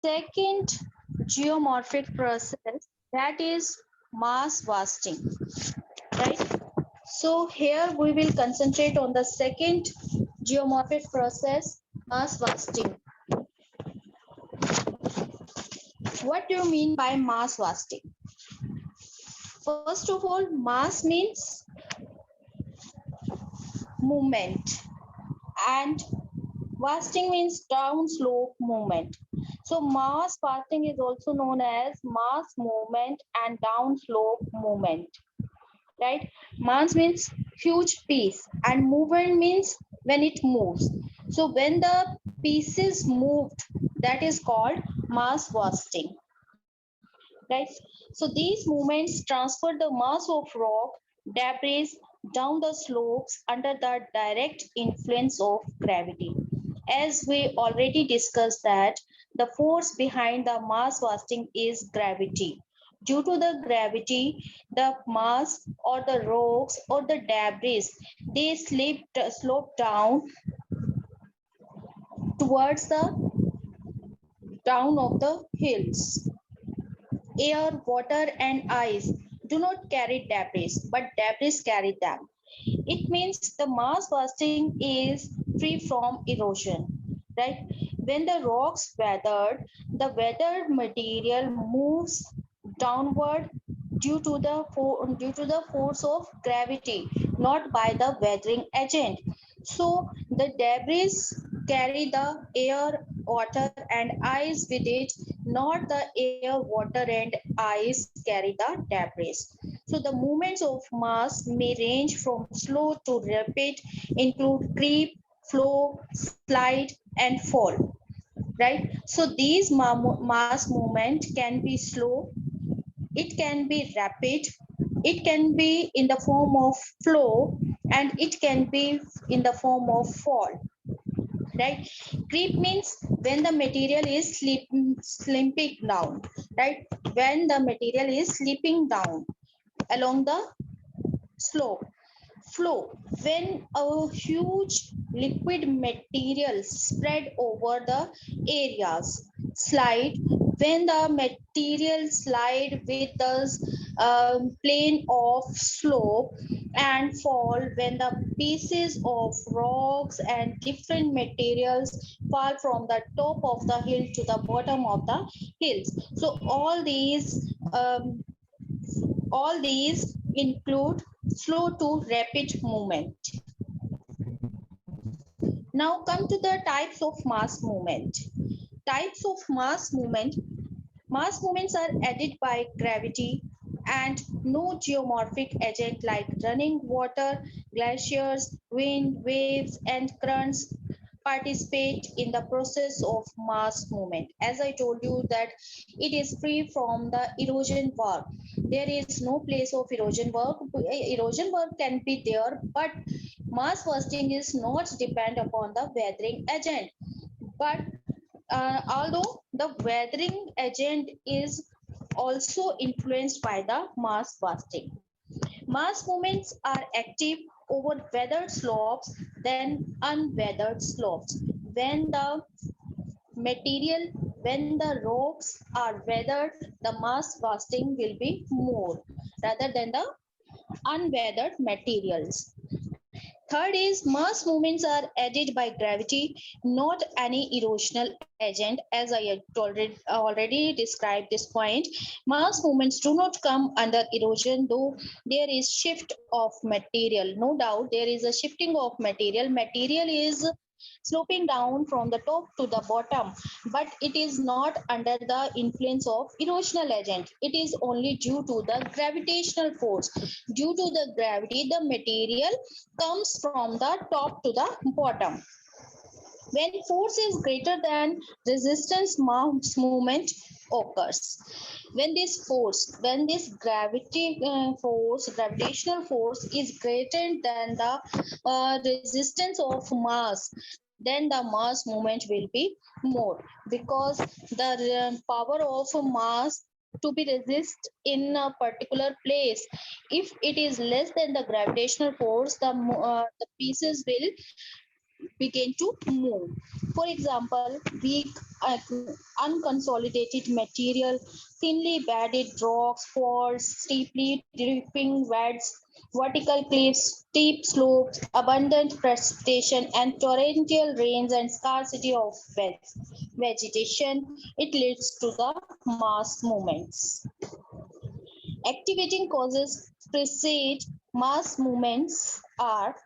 second geomorphic process, that is mass wasting, right? So here we will concentrate on the second geomorphic process, mass wasting. What do you mean by mass wasting? First of all, mass means movement, and wasting means downslope movement. So mass wasting is also known as mass movement and downslope movement, right? Mass means huge piece, and movement means when it moves. So when the pieces moved, that is called mass wasting, right? So these movements transfer the mass of rock debris down the slopes under the direct influence of gravity. As we already discussed that the force behind the mass wasting is gravity. Due to the gravity, the mass or the rocks or the debris, they slope down towards the down of the hills. Air, water, and ice do not carry debris, but debris carry them. It means the mass wasting is free from erosion, right? When the rocks weathered, the weathered material moves downward due to the force of gravity, not by the weathering agent. So the debris carry the air, water, and ice with it, not the air, water, and ice carry the debris. So the movements of mass may range from slow to rapid, include creep, flow, slide, and fall. Right? So these mass movement can be slow, it can be rapid, it can be in the form of flow, and it can be in the form of fall, right? Creep means when the material is slipping down, right? When the material is slipping down along the slope. Flow, when a huge liquid material spread over the areas. Slide, when the material slide with the plane of slope. And fall, when the pieces of rocks and different materials fall from the top of the hill to the bottom of the hills. So all these include slow to rapid movement. Now come to the types of mass movement. Types of mass movement. Mass movements are added by gravity and no geomorphic agent like running water, glaciers, wind, waves, and currents participate in the process of mass movement. As I told you that it is free from the erosion work. There is no place of erosion work. Erosion work can be there, but mass wasting is not depend upon the weathering agent. But although the weathering agent is also influenced by the mass wasting. Mass movements are active over weathered slopes than unweathered slopes. When the material, when the rocks are weathered, the mass wasting will be more rather than the unweathered materials. Third is mass movements are added by gravity, not any erosional agent. As I had already described this point, mass movements do not come under erosion, though there is shift of material. No doubt there is a shifting of material. Material is sloping down from the top to the bottom, but it is not under the influence of erosional agent. It is only due to the gravitational force. Due to the gravity, the material comes from the top to the bottom. When force is greater than resistance, mass movement occurs. When this gravitational force is greater than the resistance of mass, then the mass movement will be more, because the power of mass to be resist in a particular place, if it is less than the gravitational force, the pieces will begin to move. For example, weak unconsolidated material, thinly bedded rocks, faults, steeply dripping beds, vertical cliffs, steep slopes, abundant precipitation, and torrential rains and scarcity of vegetation. It leads to the mass movements. Activating causes precede mass movements are.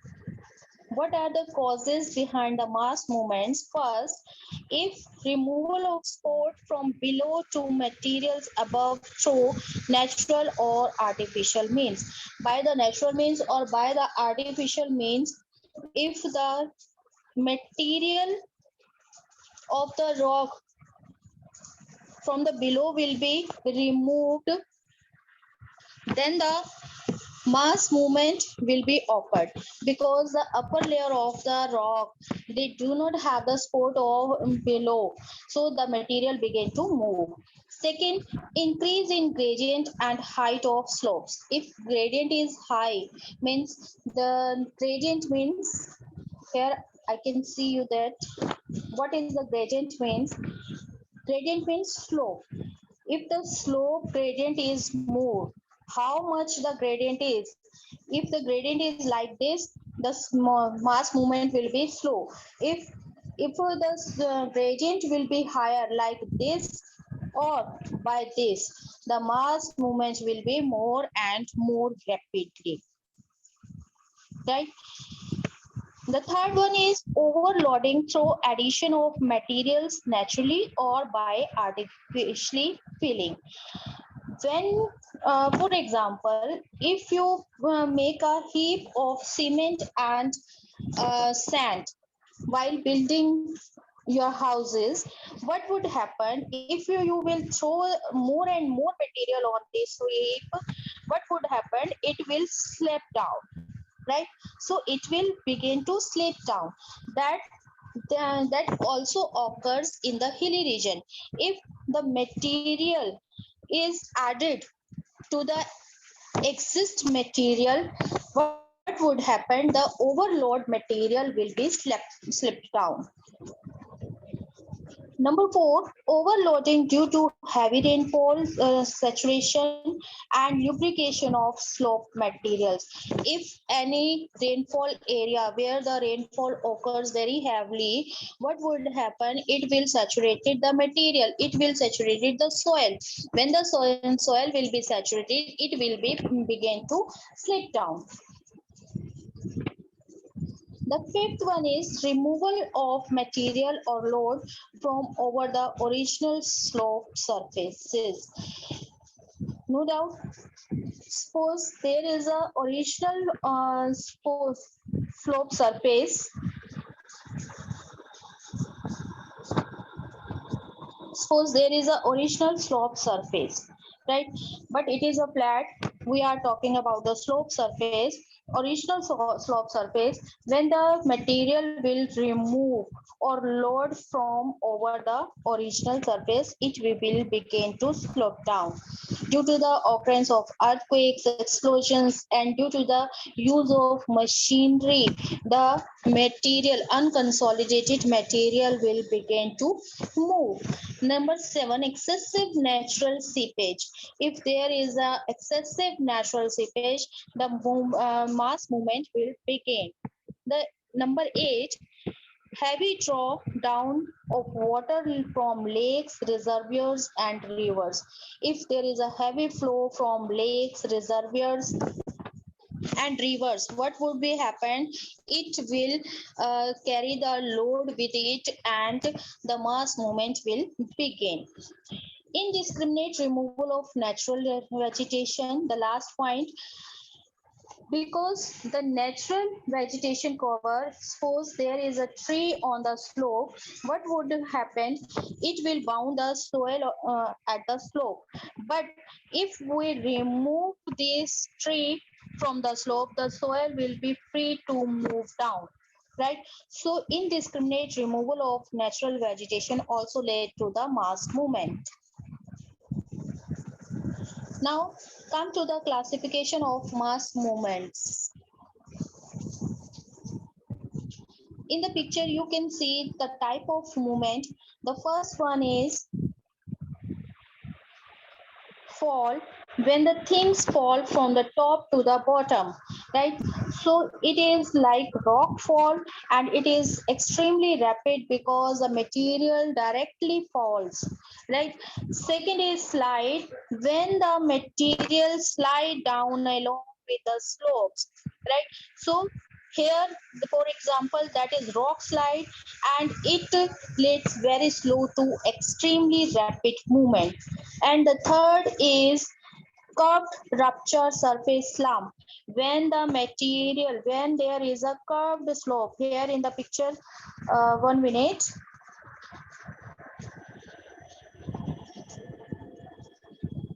What are the causes behind the mass movements? First, if removal of sport from below to materials above through natural or artificial means. By the natural means or by the artificial means, if the material of the rock from the below will be removed, then the mass movement will be occurred, because the upper layer of the rock, they do not have the support of below, so the material begin to move. Second, increase in gradient and height of slopes. If gradient is high, means the gradient means, here I can see you that what is the gradient means. Gradient means slope. If the slope gradient is more, how much the gradient is? If the gradient is like this, the mass movement will be slow. If the gradient will be higher like this or by this, the mass movement will be more and more rapidly. Right? The third one is overloading through addition of materials naturally or by artificially filling. When, for example, if you make a heap of cement and sand while building your houses, what would happen if you will throw more and more material on this heap? What would happen? It will slip down, right? So it will begin to slip down. that that also occurs in the hilly region. If the material is added to the exist material, what would happen? The overload material will be slipped down. Number four, overloading due to heavy rainfall, saturation, and lubrication of slope materials. If any rainfall area where the rainfall occurs very heavily, what would happen? It will saturate the material. It will saturate the soil. When the soil will be saturated, it will be begin to slip down. The fifth one is removal of material or load from over the original slope surfaces. No doubt, suppose there is a original slope surface. Suppose there is a original slope surface, right? But it is a flat. We are talking about the slope surface, original slope surface. When the material will remove or load from over the original surface, it will begin to slope down due to the occurrence of earthquakes, explosions, and due to the use of machinery. The material, unconsolidated material, will begin to move. Number seven, excessive natural seepage. If there is a excessive natural seepage, the mass movement will begin. The number eight, heavy draw down of water from lakes, reservoirs, and rivers. If there is a heavy flow from lakes, reservoirs, and rivers, what would be happen? It will carry the load with it, and the mass movement will begin. Indiscriminate removal of natural vegetation, the last point. Because the natural vegetation cover, suppose there is a tree on the slope, what would happen? It will bound the soil at the slope. But if we remove this tree from the slope, the soil will be free to move down, right? So indiscriminate removal of natural vegetation also led to the mass movement. Now come to the classification of mass movements. in the picture you can see the type of movement. The first one is fall, when the things fall from the top to the bottom, right? So it is like rock fall, and it is extremely rapid because the material directly falls, right? Second is slide, when the material slide down along with the slopes, right? So here, for example, that is rock slide, and it leads very slow to extremely rapid movement. And the third is curved rupture surface slump, when the material, when there is a curved slope. Here in the picture, 1 minute.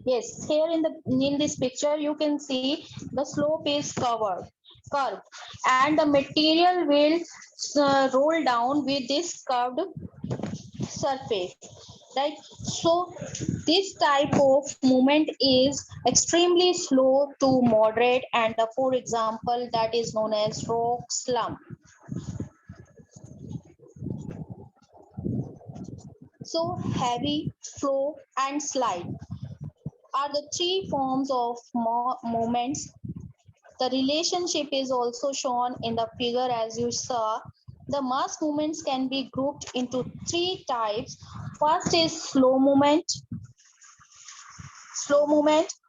Yes, here in this picture you can see the slope is curved, and the material will roll down with this curved surface, right? So this type of movement is extremely slow to moderate, and for example that is known as rock slump. So heavy, flow and slide are the three forms of movements. The relationship is also shown in the figure as you saw. The mass movements can be grouped into three types. First is slow movement,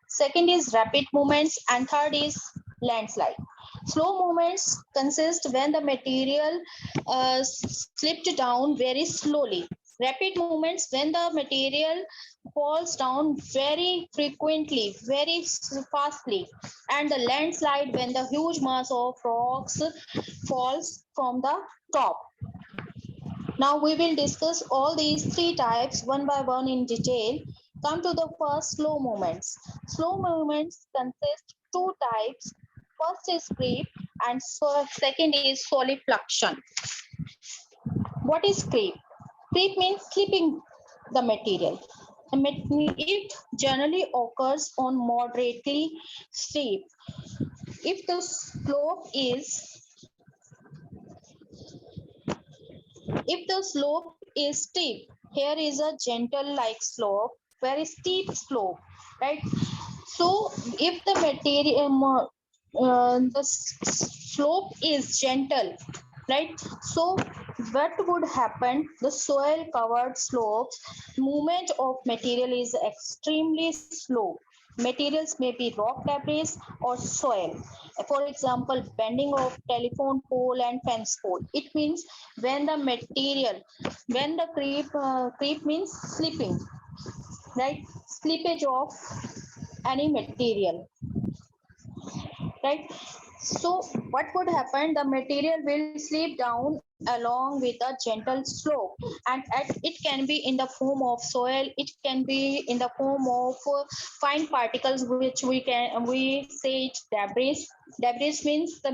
second is rapid movements, and third is landslide. Slow movements consist when the material slipped down very slowly. Rapid movements when the material falls down very frequently, very fastly. And the landslide when the huge mass of rocks falls from the top. Now we will discuss all these three types one by one in detail. Come to the first, slow movements. Slow movements consist two types. First is creep, and second is solifluction. What is creep? Creep means slipping the material. It generally occurs on moderately steep. If the slope is steep, here is a gentle like slope, very steep slope, right? So if the material the slope is gentle, right? So what would happen, the soil covered slopes, movement of material is extremely slow. Materials may be rock debris or soil. For example, bending of telephone pole and fence pole. It means when the material, when the creep means slipping, right? Slippage of any material, right? So what would happen, the material will slip down along with a gentle slope, and it can be in the form of soil, it can be in the form of fine particles, which we say it debris means the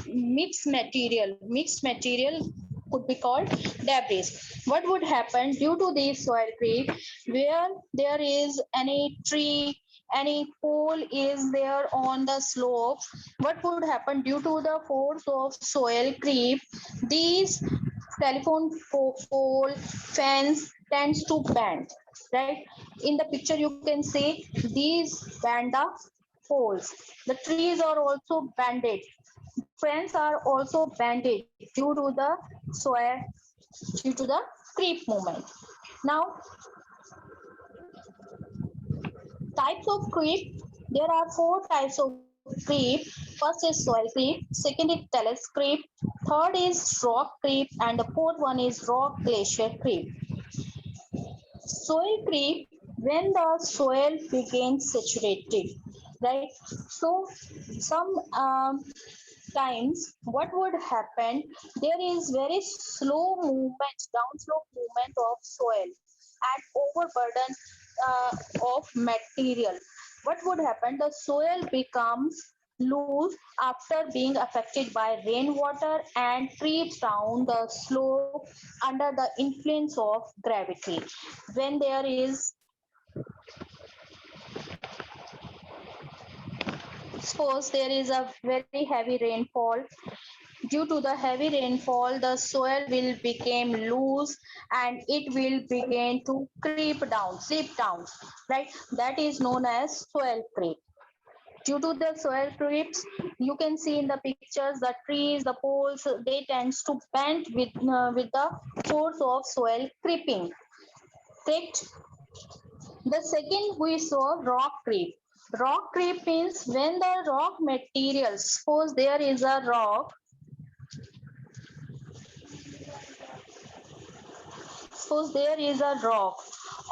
mixed material could be called debris. What would happen due to this soil creep, where there is any tree, any pole is there on the slope, what would happen due to the force of soil creep, these telephone pole, fence tends to bend, right? In the picture you can see these bend the poles. The trees are also bended, fence are also bended due to the soil, due to the creep movement. Now, types of creep, there are four types of creep. First is soil creep, second is talus creep, third is rock creep, and the fourth one is rock glacier creep. Soil creep, when the soil begins saturated, right? So some times what would happen, there is very slow movement, downslope movement of soil and overburden of material. What would happen, the soil becomes loose after being affected by rainwater and creeps down the slope under the influence of gravity. When there is, suppose there is a very heavy rainfall, Due to the heavy rainfall, the soil will become loose and it will begin to creep down, slip down, right? That is known as soil creep. Due to the soil creeps, you can see in the pictures the trees, the poles, they tends to bend with the force of soil creeping. Correct? The second we saw rock creep. Rock creep means when the rock material, suppose there is a rock, suppose there is a rock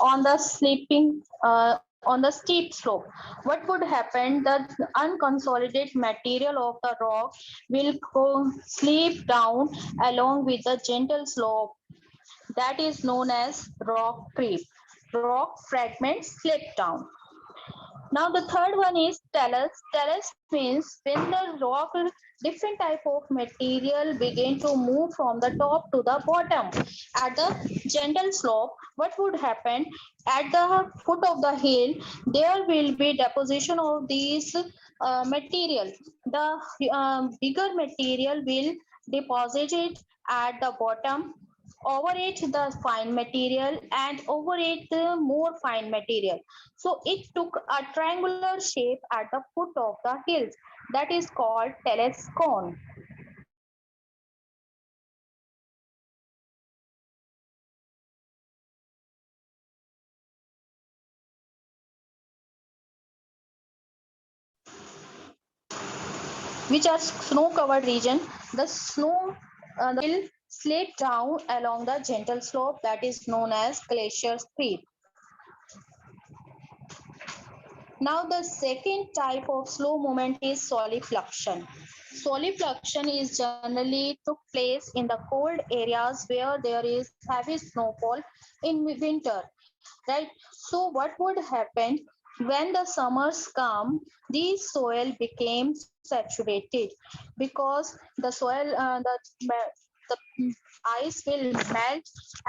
on the on the steep slope. What would happen? The unconsolidated material of the rock will go slip down along with the gentle slope. That is known as rock creep. Rock fragments slip down. Now the third one is talus. Talus means when the rock, different type of material begin to move from the top to the bottom. At the gentle slope, what would happen? At the foot of the hill, there will be deposition of these material. The bigger material will deposit it at the bottom, over it the fine material, and over it the more fine material. So it took a triangular shape at the foot of the hills. That is called talus cone. Which are snow covered region. The snow will slip down along the gentle slope, that is known as glacier creep. Now the second type of slow movement is solifluction. Solifluction is generally took place in the cold areas where there is heavy snowfall in winter, right? So what would happen when the summers come? The soil became saturated because the soil, the ice will melt,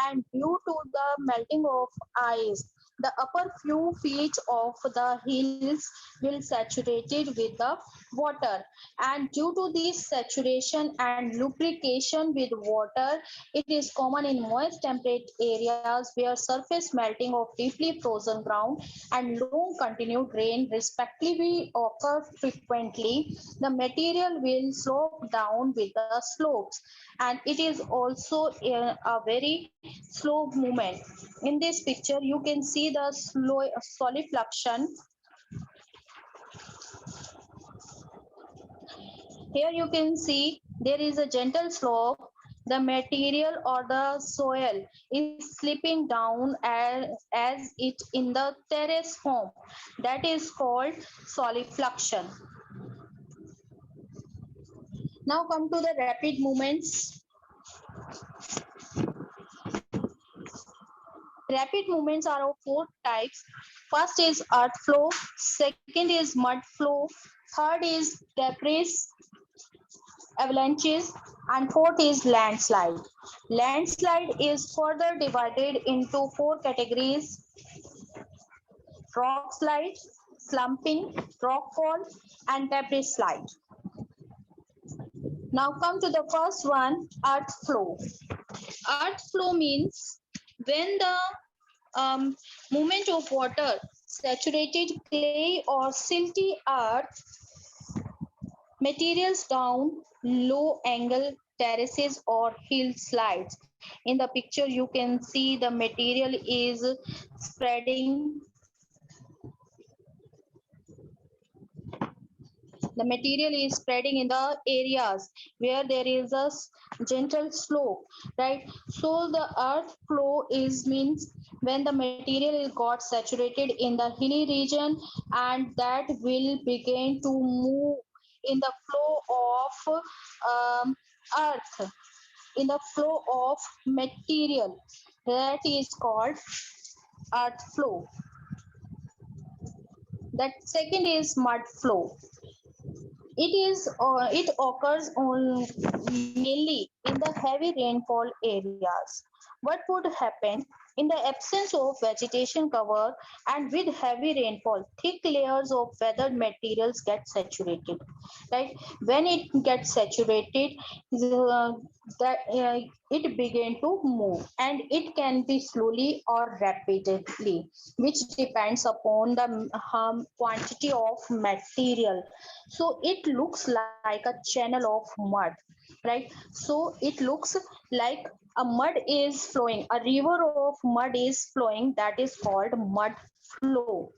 and due to the melting of ice, the upper few feet of the hills will saturated with the water, and due to this saturation and lubrication with water, it is common in moist temperate areas where surface melting of deeply frozen ground and long continued rain respectively occur frequently. The material will slope down with the slopes, and it is also a very slow movement. In this picture you can see the slow solifluction. Here you can see there is a gentle slope. The material or the soil is slipping down as it in the terrace form. That is called solifluction. Now come to the rapid movements. Rapid movements are of four types. First is earth flow, second is mud flow, third is debris, avalanches, and fourth is landslide. Landslide is further divided into four categories: rock slide, slumping, rock fall, and debris slide. Now come to the first one, earth flow. Earth flow means when the movement of water saturated clay or silty earth materials down low angle terraces or hill slides. In the picture you can see the material is spreading, the material is spreading in the areas where there is a gentle slope, right? So the earth flow is means when the material is got saturated in the hilly region, and that will begin to move in the flow of earth, in the flow of material, that is called earth flow. That second is mud flow. It occurs mainly in the heavy rainfall areas. What would happen? In the absence of vegetation cover and with heavy rainfall, thick layers of weathered materials get saturated. Right? When it gets saturated, uh, it begin to move, and it can be slowly or rapidly, which depends upon the quantity of material. So it looks like a channel of mud, right? So it looks like a mud is flowing, a river of mud is flowing, that is called mud flow.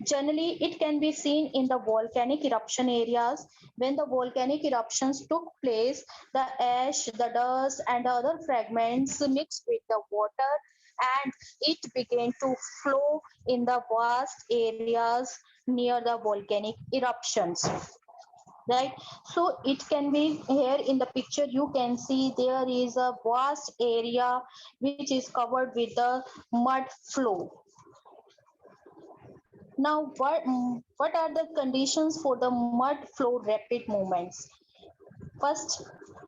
Generally, it can be seen in the volcanic eruption areas. When the volcanic eruptions took place, the ash, the dust, and the other fragments mixed with the water, and it began to flow in the vast areas near the volcanic eruptions. Right, so it can be here in the picture. You can see there is a vast area which is covered with the mud flow. Now, what are the conditions for the mud flow rapid movements? First,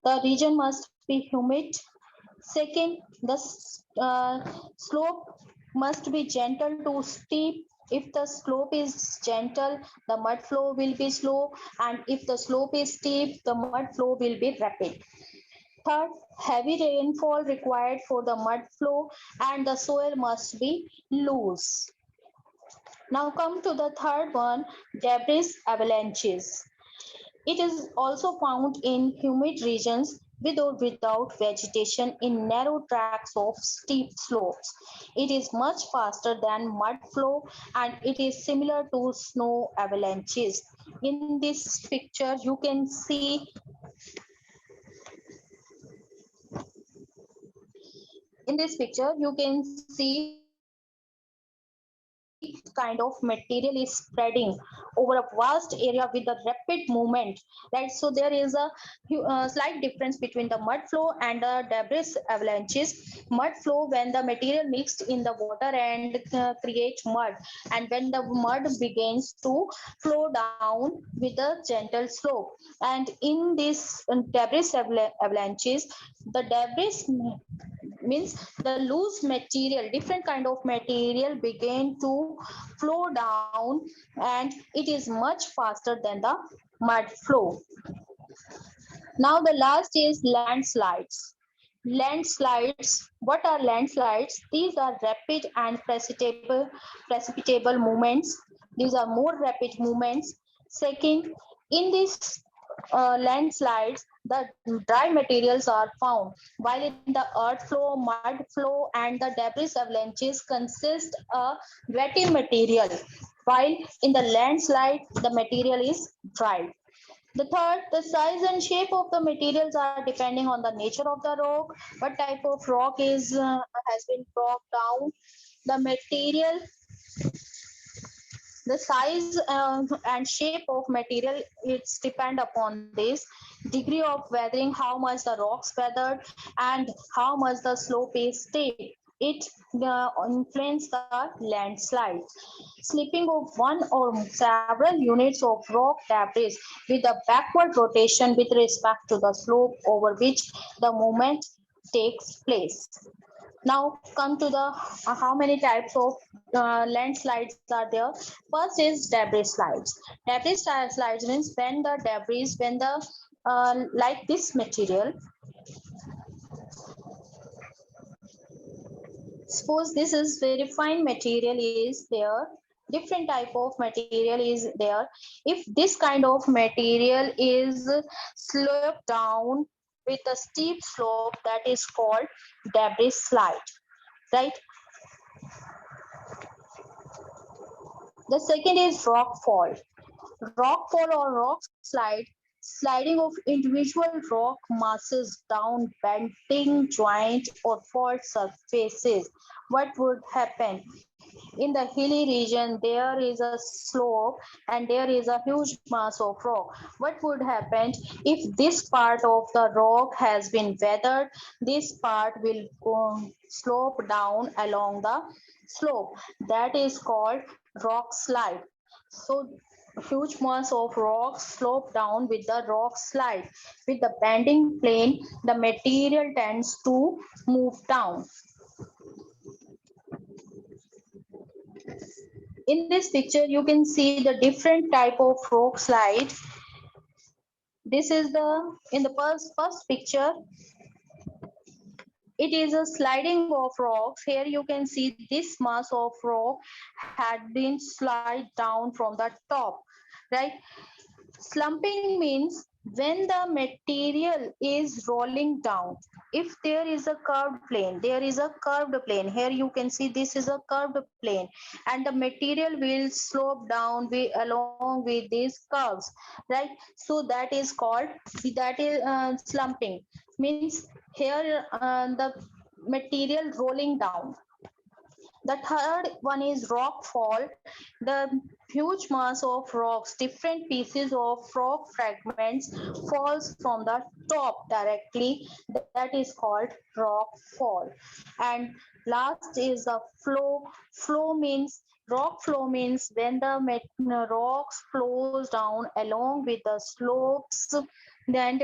the region must be humid. Second, the slope must be gentle to steep. If the slope is gentle, the mud flow will be slow, and if the slope is steep, the mud flow will be rapid. Third, heavy rainfall required for the mud flow, and the soil must be loose. Now come to the third one, debris avalanches. It is also found in humid regions with or without vegetation in narrow tracts of steep slopes. It is much faster than mud flow, and it is similar to snow avalanches. In this picture, you can see kind of material is spreading over a vast area with a rapid movement, right? So there is a slight difference between the mud flow and the debris avalanches. Mud flow when the material mixed in the water and create mud, and when the mud begins to flow down with a gentle slope. And in this debris avalanches, the debris means the loose material, different kind of material begin to flow down, and it is much faster than the mud flow. Now the last is landslides. Landslides, what are landslides? These are rapid and precipitable movements. These are more rapid movements. Second, in these landslides, the dry materials are found, while in the earth flow, mud flow, and the debris avalanches consist a wetty material, while in the landslide, the material is dry. The third, the size and shape of the materials are depending on the nature of the rock, what type of rock is has been broke down, the material, the size and shape of material. It's depend upon this degree of weathering, how much the rocks weathered, and how much the slope is steep. It influence the landslide. Slipping of one or several units of rock debris with a backward rotation with respect to the slope over which the movement takes place. Now come to the how many types of landslides are there. First is debris slides. Debris slides means when the debris, when the like this material, suppose this is very fine material is there, different type of material is there. If this kind of material is sloped down with a steep slope, that is called debris slide, right? The second is rock fall. Rock fall or rock slide, sliding of individual rock masses down bending joint or fault surfaces. What would happen? In the hilly region, there is a slope and there is a huge mass of rock. What would happen if this part of the rock has been weathered? This part will slope down along the slope. That is called rock slide. So huge mass of rocks slope down with the rock slide. With the bending plane, the material tends to move down. In this picture, you can see the different type of rock slide. This is the in the first picture. It is a sliding of rocks. Here you can see this mass of rock had been slide down from the top, right? Slumping means when the material is rolling down. If there is a curved plane, there is a curved plane. Here you can see this is a curved plane, and the material will slope down along with these curves, right? So that is called, that is slumping. Means here the material rolling down. The third one is rock fall. The huge mass of rocks, different pieces of rock fragments falls from the top directly. That is called rock fall. And last is the flow. Flow means rock flow means when the rocks flows down along with the slopes, then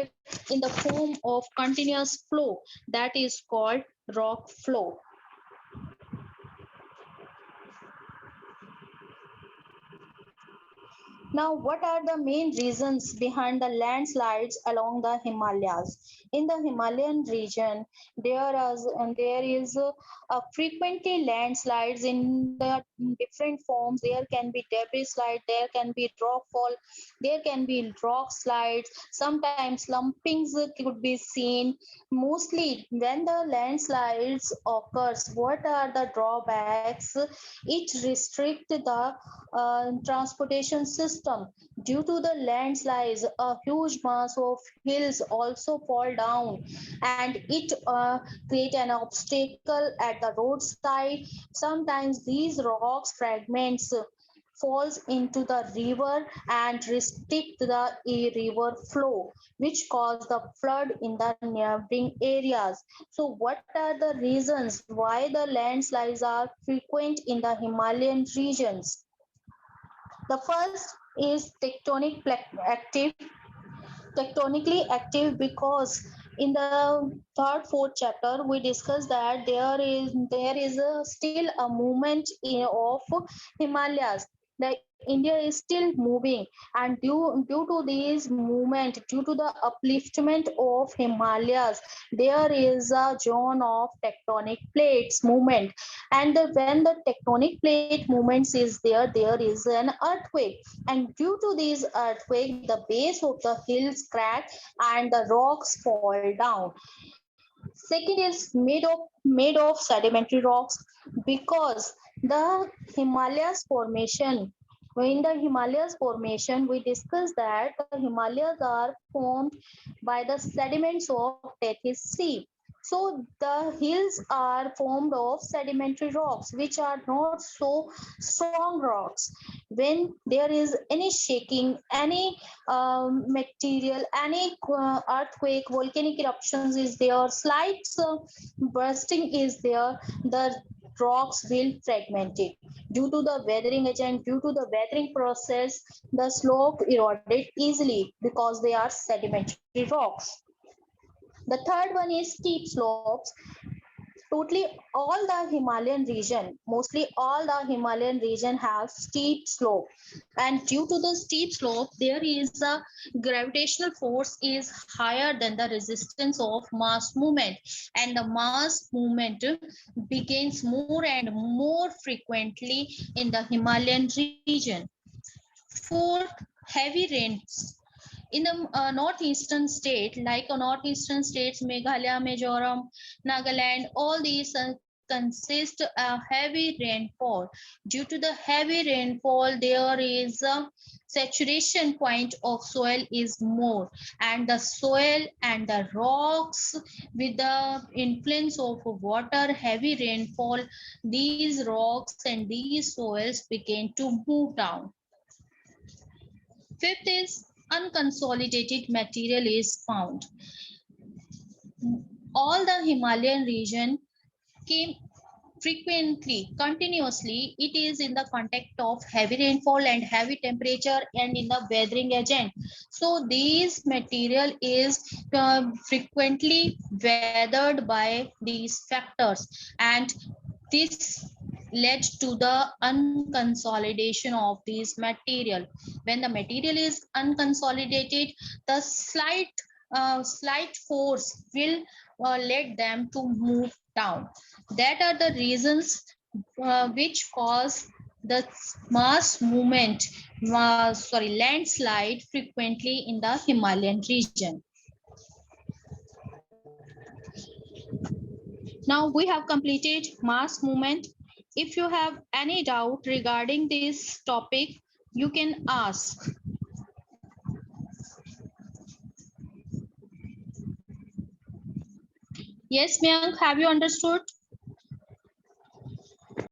in the form of continuous flow. That is called rock flow. Now, what are the main reasons behind the landslides along the Himalayas? In the Himalayan region, there is frequently landslides in the different forms. There can be debris slide, there can be rock fall, there can be rock slides. Sometimes lumpings could be seen. Mostly, when the landslides occurs, what are the drawbacks? It restrict the transportation system. Due to the landslides, a huge mass of hills also fall down, and it create an obstacle at the roadside. Sometimes these rocks fragments falls into the river and restrict the river flow, which cause the flood in the neighboring areas. So what are the reasons why the landslides are frequent in the Himalayan regions? The first is active, tectonically active, because in the third, fourth chapter we discussed that there is still a movement of Himalayas. The India is still moving, and due to this movement, due to the upliftment of Himalayas, there is a zone of tectonic plates movement. And when the tectonic plate movements is there, there is an earthquake, and due to this earthquake, the base of the hills crack and the rocks fall down. Second is made of sedimentary rocks, because the Himalayas formation. In the Himalayas formation, we discussed that the Himalayas are formed by the sediments of Tethys Sea. So the hills are formed of sedimentary rocks, which are not so strong rocks. When there is any shaking, any material, any earthquake, volcanic eruptions is there, slight bursting is there, the rocks will fragment it. Due to the weathering agent, due to the weathering process, the slope eroded easily because they are sedimentary rocks. The third one is steep slopes. Totally all the Himalayan region, mostly all the Himalayan region have steep slope, and due to the steep slope, there is a gravitational force is higher than the resistance of mass movement, and the mass movement begins more and more frequently in the Himalayan region. Fourth, heavy rains in the northeastern state, like northeastern states, Meghalaya, Mizoram, Nagaland, all these consist a heavy rainfall. Due to the heavy rainfall, there is a saturation point of soil is more, and the soil and the rocks, with the influence of water, heavy rainfall, these rocks and these soils begin to move down. Fifth is unconsolidated material is found. All the Himalayan region came frequently, continuously. It is in the context of heavy rainfall and heavy temperature and in the weathering agent. So these material is frequently weathered by these factors, and this led to the unconsolidation of these material. When the material is unconsolidated, the slight force will let them to move down. That are the reasons which cause the mass movement, landslide frequently in the Himalayan region. Now we have completed mass movement. If you have any doubt regarding this topic, you can ask. Yes, Mayank, have you understood?